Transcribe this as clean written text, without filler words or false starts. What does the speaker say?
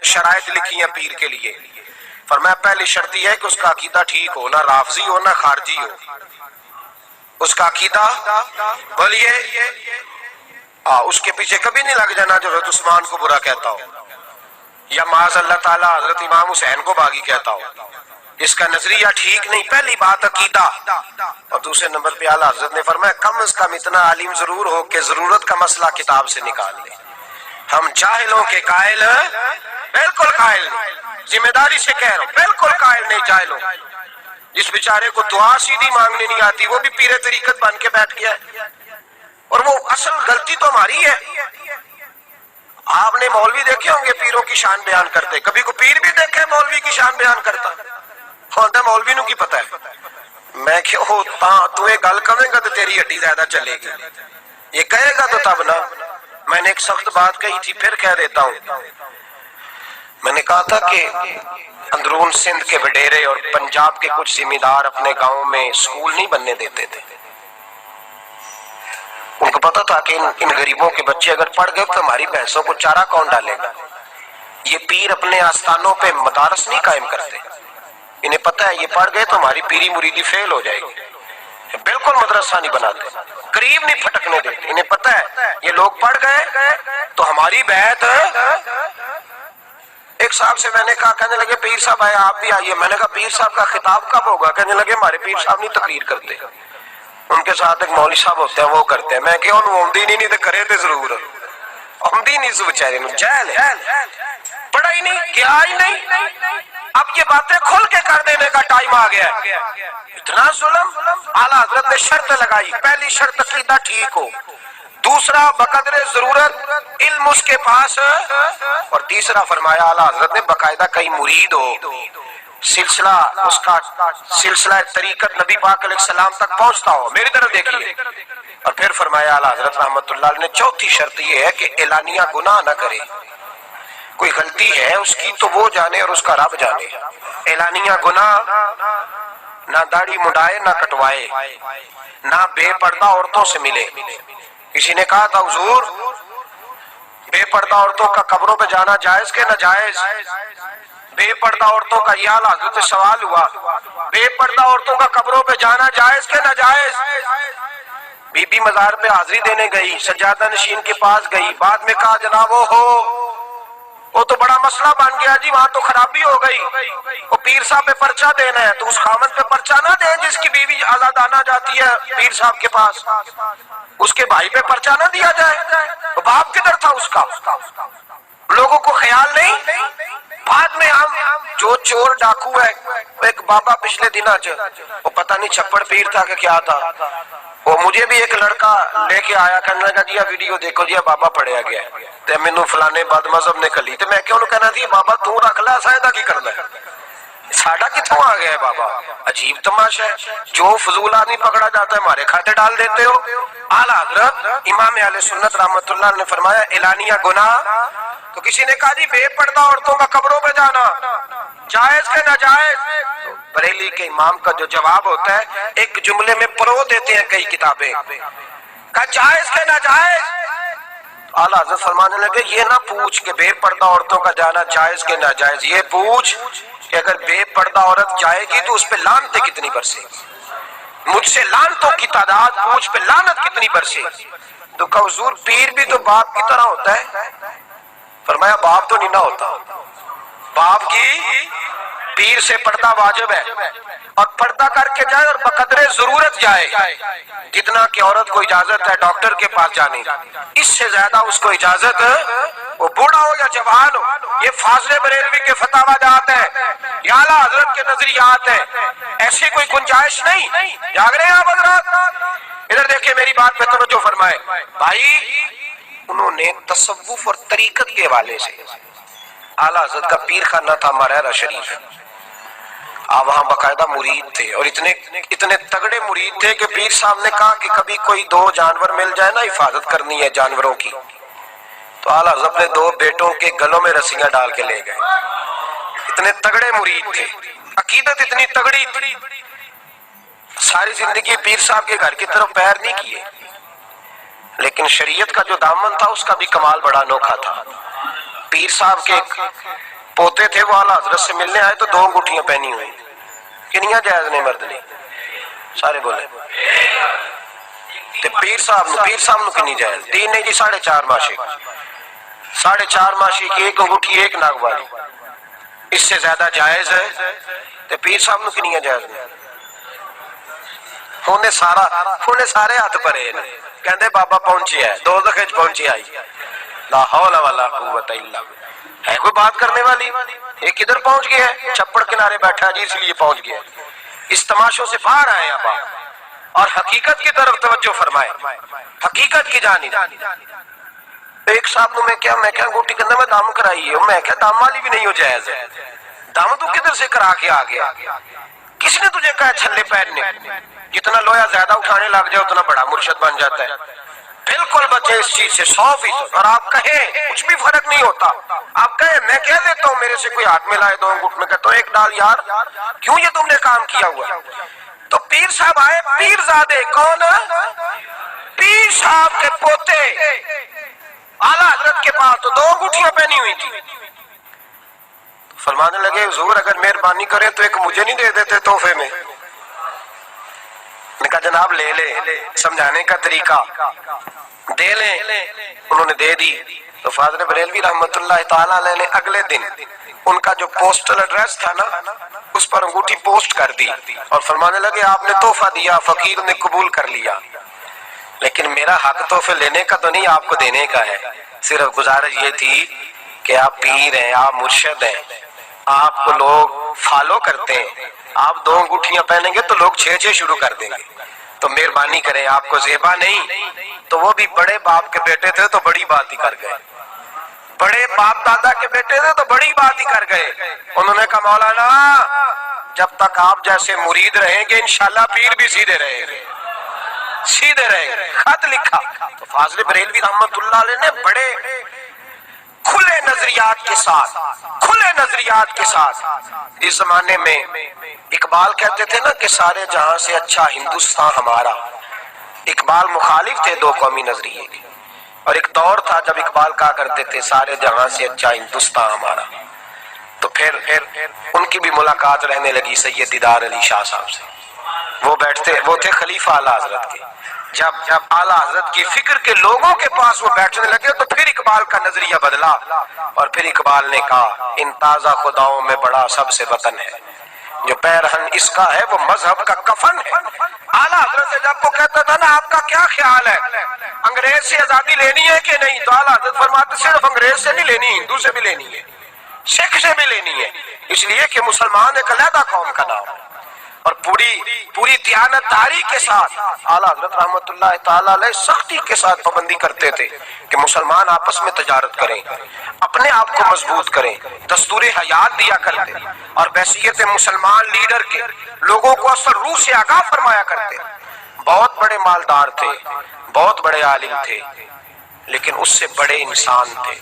شرائط لکھی ہیں پیر کے لیے. فرمایا پہلی شرط یہ ہے کہ اس کا عقیدہ ٹھیک ہو، نہ رافضی ہو نہ خارجی ہو. اس کا عقیدہ بولیے اس کے پیچھے کبھی نہیں لگ جانا جو حضرت عثمان کو برا کہتا ہو یا معاذ اللہ تعالیٰ حضرت امام حسین کو باغی کہتا ہو. اس کا نظریہ ٹھیک نہیں. پہلی بات عقیدہ. اور دوسرے نمبر پہ اعلیٰ حضرت نے فرمایا کم از کم اتنا عالم ضرور ہو کہ ضرورت کا مسئلہ کتاب سے نکال لے. ہم جاہلوں کے قائل بالکل قائل نہیں، ذمہ داری سے کہہ رہا ہوں، بالکل قائل نہیں جاہلوں. جس بیچارے کو دعا سیدھی مانگنے نہیں آتی وہ بھی پیر طریقت بن کے بیٹھ گیا ہے، اور وہ اصل غلطی تو ہماری ہے. آپ نے مولوی دیکھے ہوں گے پیروں کی شان بیان کرتے، کبھی کو پیر بھی دیکھے مولوی کی شان بیان کرتا؟ ہوتا مولوی نو کی پتہ ہے. میں کہ تو یہ گل کہیں گا تو تیری ہڈی زیادہ چلے گی، یہ کہے گا تو تب نا. میں نے ایک سخت بات کہی تھی، پھر کہہ دیتا ہوں. میں نے کہا تھا کہ اندرون سندھ کے وڈیرے اور پنجاب کے کچھ ذمہ دار اپنے گاؤں میں سکول نہیں بننے دیتے تھے. ان کو پتا تھا کہ ان غریبوں کے بچے اگر پڑھ گئے تو ہماری بھینسوں کو چارہ کون ڈالے گا. یہ پیر اپنے آستانوں پہ مدارس نہیں قائم کرتے. انہیں پتا ہے یہ پڑھ گئے تو ہماری پیری مریدی فیل ہو جائے گی. بالکل مدرسہ نہیں بناتے، قریب نہیں پھٹکنے دیتے. انہیں پتا ہے یہ لوگ پڑھ گئے تو ہماری بیعت. ایک صاحب سے میں نے کہا، کہنے لگے پیر صاحب آئے آپ بھی آئیے. میں نے کہا پیر صاحب کا خطاب کب ہوگا؟ کہنے لگے ہمارے پیر صاحب نہیں تقریر کرتے، ان کے ساتھ ایک مولوی صاحب ہوتے ہیں وہ کرتے ہیں. میں کہ انہوں آمدی نہیں تو کرے تو ضرور آمدی نہیں. بیچارے جہل ہے، پڑھا ہی نہیں، کیا ہی نہیں. اب یہ باتیں کھل کے کر دینے کا ٹائم آ گیا ہے. اتنا ظلم. اعلیٰ حضرت نے شرط لگائی، پہلی شرط عقیدہ ٹھیک ہو، دوسرا بقدر ضرورت علم اس کے پاس، اور تیسرا فرمایا اعلیٰ حضرت نے باقاعدہ کئی مرید ہو، سلسلہ اس کا سلسلہ طریقت نبی پاک علیہ السلام تک پہنچتا ہو. میری طرف دیکھیے. اور پھر فرمایا اعلیٰ حضرت رحمت اللہ علیہ نے چوتھی شرط یہ ہے کہ اعلانیہ گناہ نہ کرے. کوئی غلطی ہے اس کی تو وہ جانے اور اس کا رب جانے. اعلانیہ گناہ نہ داڑھی مڈائے نہ کٹوائے، نہ بے پردہ عورتوں سے ملے. کسی نے کہا تھا حضور بے پردہ عورتوں کا قبروں پہ جانا جائز کہ ناجائز؟ بے پردہ عورتوں کا یہ اعلیٰ حضرت سے سوال ہوا، بے پردہ عورتوں کا قبروں پہ جانا جائز کہ ناجائز؟ بی بی مزار پہ حاضری دینے گئی، سجادہ نشین کے پاس گئی، بعد میں کہا جناب وہ تو بڑا مسئلہ بن گیا جی، وہاں تو خرابی ہو گئی، وہ پیر صاحب پہ پرچہ دینا ہے. تو اس خامن پہ پرچہ نہ دیں جس کی بیوی آزادانہ جاتی ہے پیر صاحب کے پاس، اس کے بھائی پہ پرچہ نہ دیا جائے. تو باپ کدھر تھا اس کا؟ لوگوں کو خیال نہیں. بعد میں ہم جو چور ڈاکو ہے، ایک بابا پچھلے دن وہ پتہ نہیں چھپڑ پیر تھا کہ کیا تھا، وہ مجھے بھی ایک لڑکا لے کے آیا، کہنے لگا جی ویڈیو دیکھو جی بابا پڑھیا گیا تے مینوں فلانے بد مذہب نے کلی. تے میں کیوں کہنا تھی بابا تو رکھ لے، سائدہ کی کرنا ہے، ساڈا کتوں آ گیا ہے بابا؟ عجیب تماشا ہے. جو فضول آدمی پکڑا جاتا ہے ہمارے کھاتے ڈال دیتے ہو. اعلیٰ حضرت امام اہل سنت رحمت اللہ نے فرمایا اعلانیہ گناہ. تو کسی نے کہا جی بے پردہ عورتوں کا قبروں پہ جانا جائز کہ ناجائز؟ بریلی کے امام کا جو جواب ہوتا ہے ایک جملے میں پرو دیتے ہیں کئی کتابیں، کہا جائز کہ ناجائز؟ اعلیٰ حضرت فرمانے لگے یہ نہ پوچھ کہ بے پردہ عورتوں کا جانا جائز کہ ناجائز، یہ پوچھ کہ اگر بے پردہ عورت جائے گی تو اس پہ لعنتیں کتنی برسے گی. مجھ سے لعنتوں کی تعداد پوچھ، پہ لعنت کتنی برسے گی. تو کہا حضور پیر بھی تو باپ کی طرح ہوتا ہے. فرمایا باپ تو نہیں نہ ہوتا، باپ کی پیر سے پردہ واجب ہے، اور پردہ کر کے جائے اور بقدر ضرورت جائے. جتنا کہ عورت کو اجازت ہے ڈاکٹر کے پاس جانے، اس سے زیادہ اس کو اجازت وہ بوڑھا ہو یا جوان ہو. یہ فاضل بریلوی کے فتاوی جات ہیں، یا اعلیٰ حضرت کے نظریات ہیں، ایسی کوئی گنجائش نہیں. جاگ رہے ہیں آپ حضرات؟ ادھر دیکھیں میری بات پہ توجہ فرمائے. بھائی انہوں نے تصوف اور طریقت کے حوالے سے، اعلیٰ حضرت کا پیر خانہ تھا مرحرہ شریف، وہاں باقاعدہ مرید تھے، اور اتنے تگڑے مرید تھے کہ پیر صاحب نے کہا کہ کبھی کوئی 2 جانور مل جائے نا حفاظت کرنی ہے جانوروں کی، تو اعلیٰ حضرت اپنے 2 بیٹوں کے گلوں میں رسیاں ڈال کے لے گئے. اتنے تگڑے مرید تھے، عقیدت اتنی تگڑی تھی. ساری زندگی پیر صاحب کے گھر کی طرف پیر نہیں کیے، لیکن شریعت کا جو دامن تھا اس کا بھی کمال بڑا انوکھا تھا. پیر صاحب کے ایک پوتے تھے، وہ اعلیٰ حضرت سے ملنے آئے تو 2 انگوٹھیاں پہنی ہوئی. کنیاں جائز نے مرد نے؟ سارے بولے. تے پیر صاحب نو کنی جائز؟ 3 نہیں جی، 4.5 ماشی. 4.5 ماشی کی ایک انگوٹھی ایک ناگ والی، اس سے زیادہ جائز ہے. تے پیر صاحب نو کنیاں جائز نے؟ انہیں سارے ہاتھ پرے نے. کہندے بابا پہنچی ہے، دوزخ وچ پہنچی آئی. لا حول ولا قوت الا باللہ. ہے کوئی بات کرنے والی؟ یہ کدھر پہنچ گیا ہے؟ چھپڑ کنارے بیٹھا جی، اس لیے پہنچ گیا. اس تماشوں سے باہر آئے اب اور حقیقت کی طرف توجہ فرمائے، حقیقت کی جانب. ایک صاحب نے میں کیا انگوٹھی کہندے میں دم کرائی ہے. میں کیا دم والی بھی نہیں ہو جائز ہے؟ دم تو کدھر سے کرا کے آ گیا؟ کس نے تجھے کہا چھلے پہننے؟ جتنا لویا زیادہ اٹھانے لگ جائے اتنا بڑا مرشد بن جاتا ہے. بالکل بچے اس چیز سے 100%. اور آپ کہیں کچھ بھی فرق نہیں ہوتا. آپ کہیں میں کہہ دیتا ہوں میرے سے کوئی ہاتھ میں لائے 2 انگوٹھ میں کہتا ہوں ایک ڈال یار، کیوں یہ تم نے کام کیا ہوا؟ تو پیر صاحب آئے، پیر زادے. کون؟ پیر صاحب کے پوتے اعلیٰ حضرت کے پاس. تو 2 انگوٹھیاں پہنی ہوئی تھی. فرمانے لگے حضور اگر مہربانی کرے تو ایک مجھے نہیں دے دیتے تحفے میں؟ نے کہا جناب لے لے، سمجھانے کا طریقہ دے لیں. انہوں نے دے دی. تو فاضل بریلوی رحمت اللہ تعالی علیہ نے اگلے دن ان کا جو پوسٹل ایڈریس تھا نا اس پر انگوٹھی پوسٹ کر دی اور فرمانے لگے آپ نے تحفہ دیا، فقیر نے قبول کر لیا، لیکن میرا حق تحفے لینے کا تو نہیں، آپ کو دینے کا ہے. صرف گزارش یہ تھی کہ آپ پیر ہیں، آپ مرشد ہیں، آپ کو لوگ فالو کرتے ہیں. آپ 2 انگوٹھیاں پہنیں گے تو لوگ 6 شروع کر دیں گے. تو مہربانی کریں، آپ کو زیبا نہیں. تو وہ بھی بڑے باپ کے بیٹے تھے تو بڑی بات ہی کر گئے. بڑے باپ دادا کے بیٹے تھے تو بڑی بات ہی کر گئے. انہوں نے کہا مولانا جب تک آپ جیسے مرید رہیں گے انشاءاللہ پیر بھی سیدھے رہیں گے، سیدھے رہیں گے. خط لکھا. تو فاضل بریلوی رحمت اللہ علیہ نے بڑے کھلے نظریات کے ساتھ اس زمانے میں اقبال کہتے تھے نا کہ سارے جہاں سے اچھا ہندوستان ہمارا. اقبال مخالف تھے 2 قومی نظریے کے، اور ایک دور تھا جب اقبال کہا کرتے تھے سارے جہاں سے اچھا ہندوستان ہمارا. تو پھر ان کی بھی ملاقات رہنے لگی سید دیدار علی شاہ صاحب سے. وہ تھے خلیفہ اعلیٰ حضرت کے. جب اعلیٰ حضرت کی فکر کے لوگوں کے پاس وہ بیٹھنے لگے تو پھر اقبال کا نظریہ بدلا اور پھر اقبال نے کہا ان تازہ خداؤں میں بڑا سب سے وطن ہے، جو پیرہن اس کا ہے وہ مذہب کا کفن ہے. اعلیٰ حضرت سے جب وہ کہتا تھا نا آپ کا کیا خیال ہے، انگریز سے آزادی لینی ہے کہ نہیں، تو اعلیٰ حضرت فرماتے صرف انگریز سے نہیں لینی، ہندو سے بھی لینی ہے، سکھ سے بھی لینی ہے، اس لیے کہ مسلمان ایک علیحدہ قوم کا نام ہے. اور پوری دیانتداری کے ساتھ اعلیٰ حضرت رحمت اللہ تعالی علیہ سختی کے ساتھ پابندی کرتے تھے کہ مسلمان آپس میں تجارت کریں، اپنے آپ کو مضبوط کریں، دستور حیات دیا کرتے اور بحیثیت مسلمان لیڈر کے لوگوں کو اثر روح سے آگاہ فرمایا کرتے. بہت بڑے مالدار تھے، بہت بڑے عالم تھے، لیکن اس سے بڑے انسان تھے.